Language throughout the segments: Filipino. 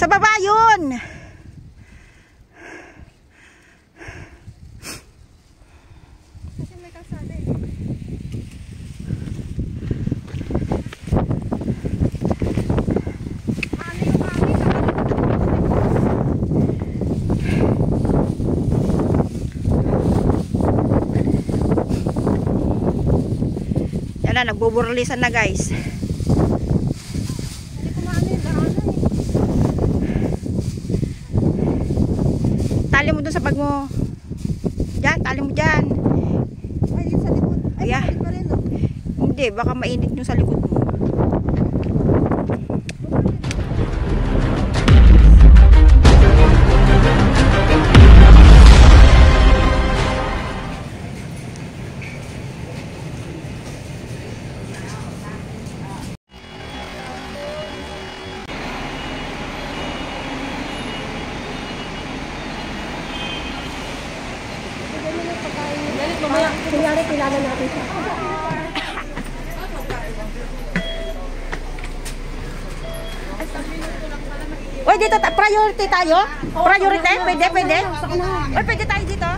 Sa baba yun. Kasi may kalsada eh. Yan na, nagbuburlisan na guys. Tali mo dun sa bag mo. Diyan, tali mo dyan. Ay, sa likod. Ay, yeah. pa rin, no? Hindi, baka mainit nyo sa likod mo. Kunyari, kilala natin siya. Uy, dito, priority tayo? Priority? Pwede, pwede? Uy, pwede tayo dito?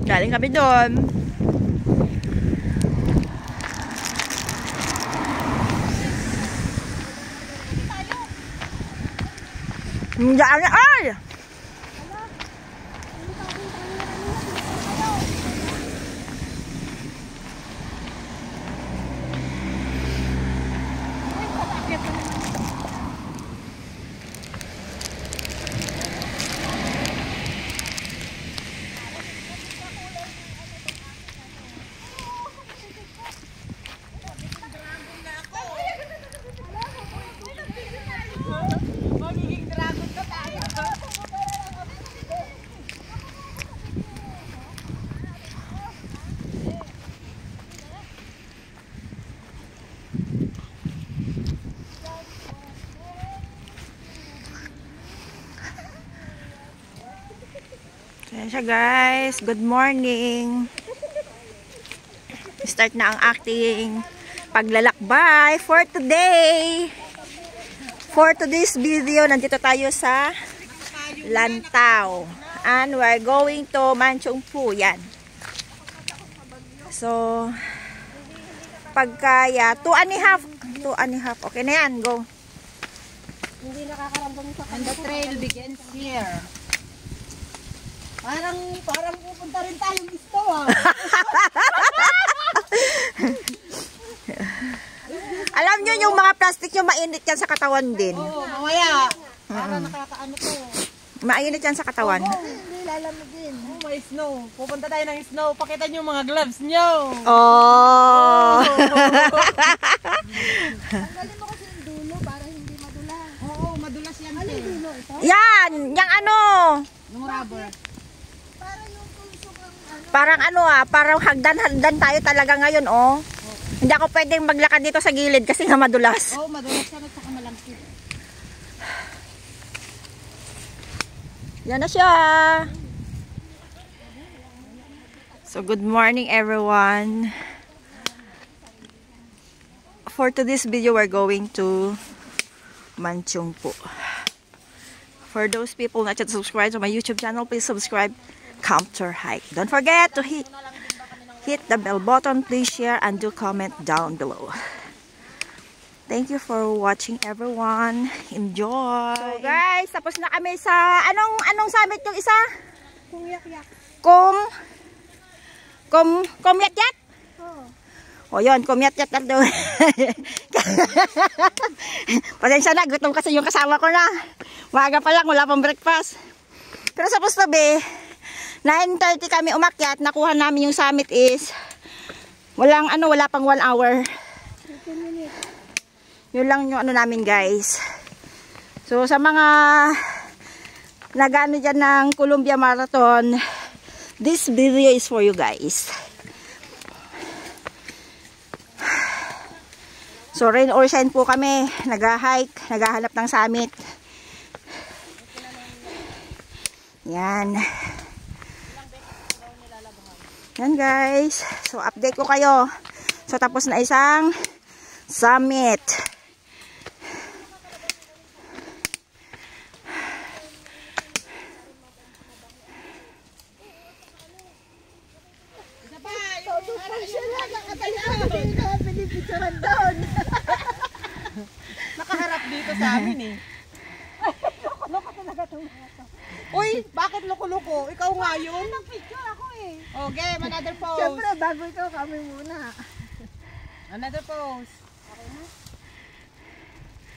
Galing kami doon. Diyan na, ay! Ayan siya guys, good morning. Start na ang aking paglalakbay for today. For today's video, nandito tayo sa Lantau. And we're going to Manchungpu. Yan. So, pagkaya, 2.5. Okay na yan, go. Hindi nakakaramdam sa And the trail begins here. Parang pupunta rin tayong isto ah. Alam nyo yung mga plastic yung mainit yan sa katawan din. Oo, mamaya. Para nakakaano to. Mainit yan sa katawan. hindi lalamig din. Oh, may snow. Pupunta tayo ng snow. Pakita nyo yung mga gloves nyo. Oh! Tanggalin mo kasi yung dulo para hindi madulas. Oo, madulas yan. Ano yung dulo ito? Yan! Yung ano! Yung rubber. Para yung tusok ang ano. Parang ano parang hagdan-hagdan tayo talaga ngayon Hindi ako pwedeng maglakad dito sa gilid kasi nga madulas. Oo, madulas yan at saka malangkit. Yan na siya! So, good morning everyone. For today's video, we're going to Manchungpu. For those people not yet subscribed to my YouTube channel, please subscribe, Counter Hike. Don't forget to hit the bell button, please share, and do comment down below. Thank you for watching everyone. Enjoy! So guys, tapos na kami sa anong summit yung isa? Kung yak-yak. Kumyatyat? Oo. O yun, kumyatyat na doon. Pasensya na, gutom kasi yung kasama ko na. Maaga pa lang, wala pang breakfast. Pero supposed to be 9:30 kami umakyat. Nakuha namin yung summit is wala pang 1 hour. 15 minutes. Yun lang yung namin guys. So sa mga nagano dyan ng Columbia Marathon, this video is for you guys. So rain or shine po kami, nag-hike, naghahanap ng summit. Yan. Yan guys. So update ko kayo. So tapos na isang summit. Nakaharap dito sa amin eh. Loko talaga itong mga to. Uy, bakit loko-loko? Ikaw nga yun. Nag-picture ako eh. Okay, another pose. Siyempre, bago ito, kami muna. Another pose. Okay na?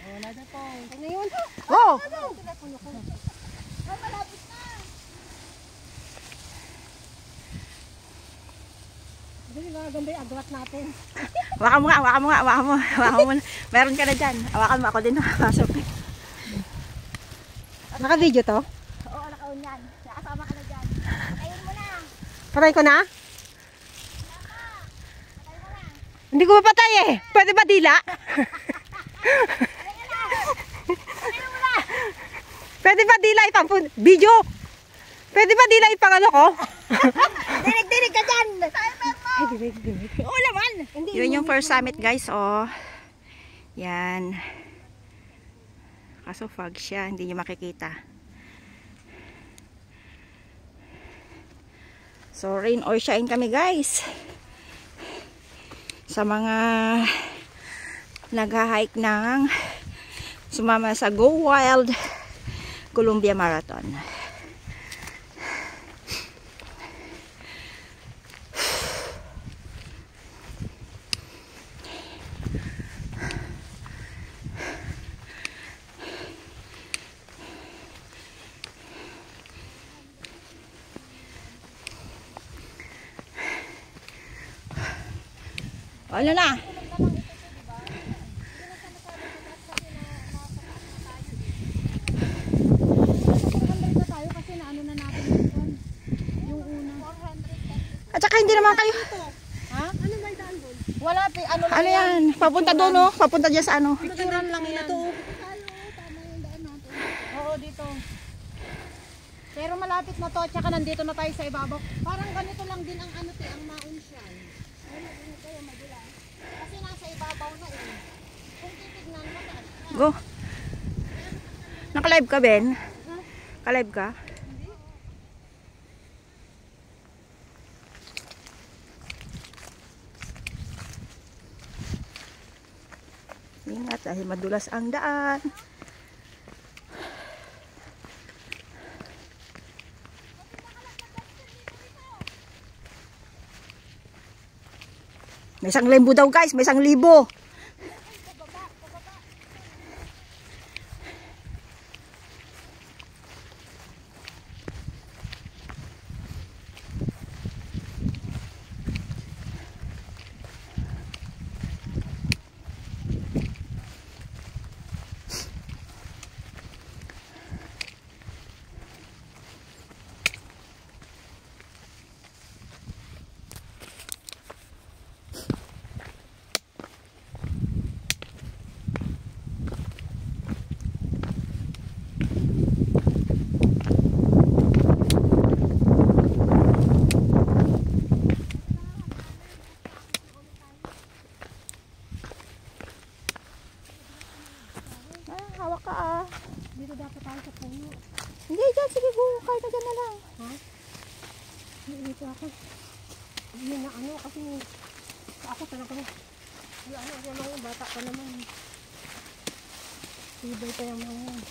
Oh, another pose. Ano yun? Oh! Ay, malapit na. Hindi nga ganda yung agwat natin. Hawakan mo nga, hawakan mo nga, hawakan mo. Hawakan mo. Meron ka na dyan. Hawakan mo, ako din nakapasok. Naka-video to? Oo, nakaon yan. Nakasama ka na dyan. Ayun mo na. Patay ko na? Hindi ko mapatay eh. Pwede ba dila? Pwede ba dila ipang video? Pwede ba dila ipang ano ko? Dinig ka dyan. Ay, dinig. Oo naman. Yun yung first summit guys. Oh. Yan. Kaso fog siya. Hindi nyo makikita. So rain or shine kami guys. Sa mga nag-hike ng sumama sa Go Wild Columbia Marathon. Ano na? At saka hindi naman kayo. Ha? Ano ba yung daan doon? Wala, ano lang Ano yan? Papunta doon, no? Papunta dyan sa ano? Picturean lang yan. Tayo, tama yung daan natin. Oo, dito. Pero malapit na to, tsaka nandito na tayo sa ibabaw. Parang ganito lang din ang ano te, ang Mount Shine. Kasi nasa ibabaw na eh. Kung titignan mo taas. Go. Naka-live ka, Ben? Ka-live ka? Ingat dahil madulas ang daan. May 1,000 daw guys, may 1,000. Hawak ka ah. Dito dapat tayo sa puno. Hindi, dyan. Sige, go. Kahit na dyan na lang. Ha? Dito ako. Yun na ano kasi ako talaga. Wala ano, yung mga bata pa naman. Tibay pa yung mga yan.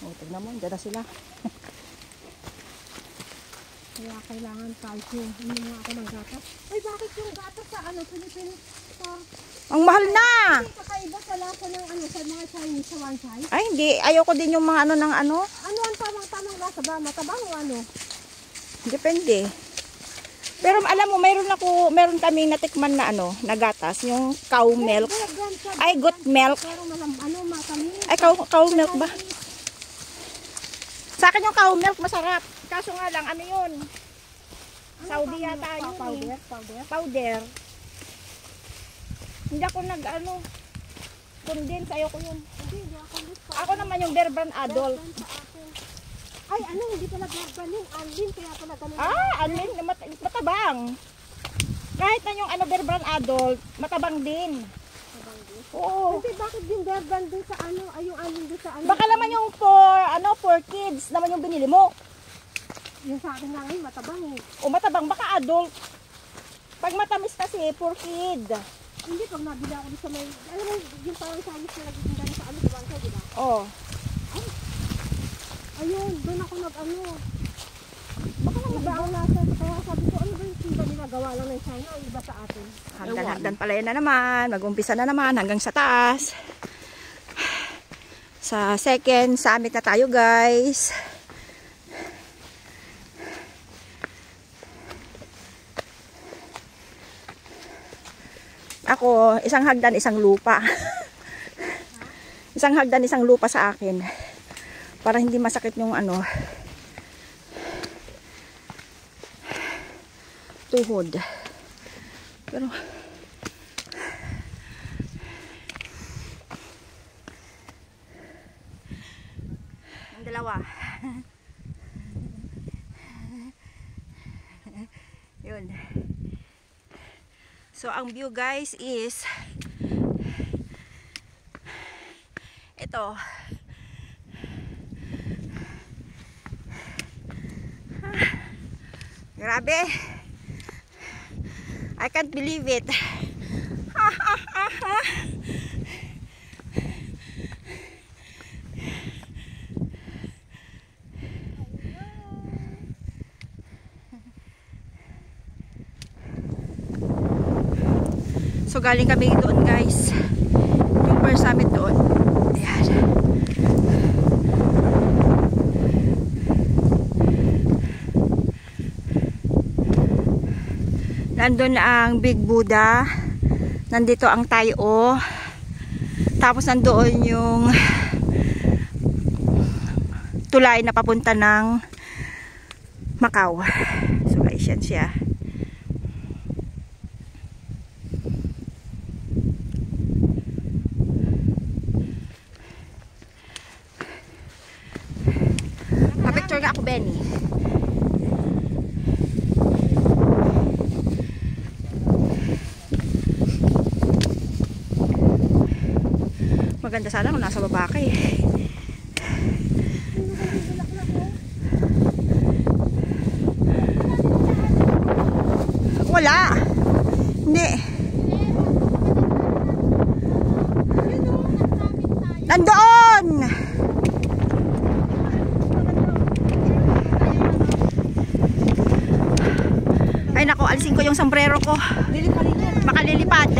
Oh, tignan mo. Dyan na sila. Kaya kailangan tayo. Hindi nga ako ng gatas. Ay, bakit yung gatas sa ano? Philippines store? Ang mahal na! Hindi kakaiba pala sa ng ano sa mga Chinese sa one side. Ay, hindi. Ayoko din yung mga ano ng ano. Ano ang tamang lasa ba? Matabang o ano? Depende. Pero alam mo, meron kami natikman na ano, na gatas. Yung cow milk. Ay, goat milk. Pero ano, matamis. Ay, cow milk ba? Sa akin yung cow milk masarap. Kaso nga lang, ano yun? Saudi yata yun. Powder? Powder. Hindi ako nag-ano. Condense, ayoko yun. Hindi ako gusto. Ako naman yung Bear Brand Adult. Sa akin. Ay, ano, hindi pala garbanin. Alin, kaya pala ganun. Alin, matabang. Kahit na yung ano, Bear Brand Adult, matabang din. Oo. Kasi bakit yung garban din sa ano, ay yung alin din sa ano? Baka naman yung for kids naman yung binili mo. Yung sa akin na ngayon, matabang eh. O matabang, baka adult. Pag matamis kasi, for kid. Hindi, pag nabili ako din sa may, alam mo, yung parang sayos na nagtitinda sa ano, sa bangka, di ba? Oh. Ayun, doon ako nag-ano. Baka lang iba ang lasa. Kaya sabi ko, ano ba yung iba ginagawa lang ng China, ang iba sa atin? Hagdan pala yun na naman. Mag-umpisa na naman hanggang sa taas. Sa second summit na tayo, guys. Ako, isang hagdan, isang lupa. Isang hagdan, isang lupa sa akin. Para hindi masakit yung ano, tuhod. Pero ang dalawa. Yun. So ang view, guys, is ito. Grabe. I can't believe it. So galing kami doon, guys. Yung first summit doon. Ayan. Nandun ang Big Buddha. Nandito ang Tayo. Tapos nandoon yung tulay na papunta ng Macau. So guys, yan siya. Pa-picture nga ako, Benny. Maganda sana kung nasa baba ka eh. Wala. Hindi. Nandoon! Ay nako, alisin ko yung sombrero ko. Baka lilipad.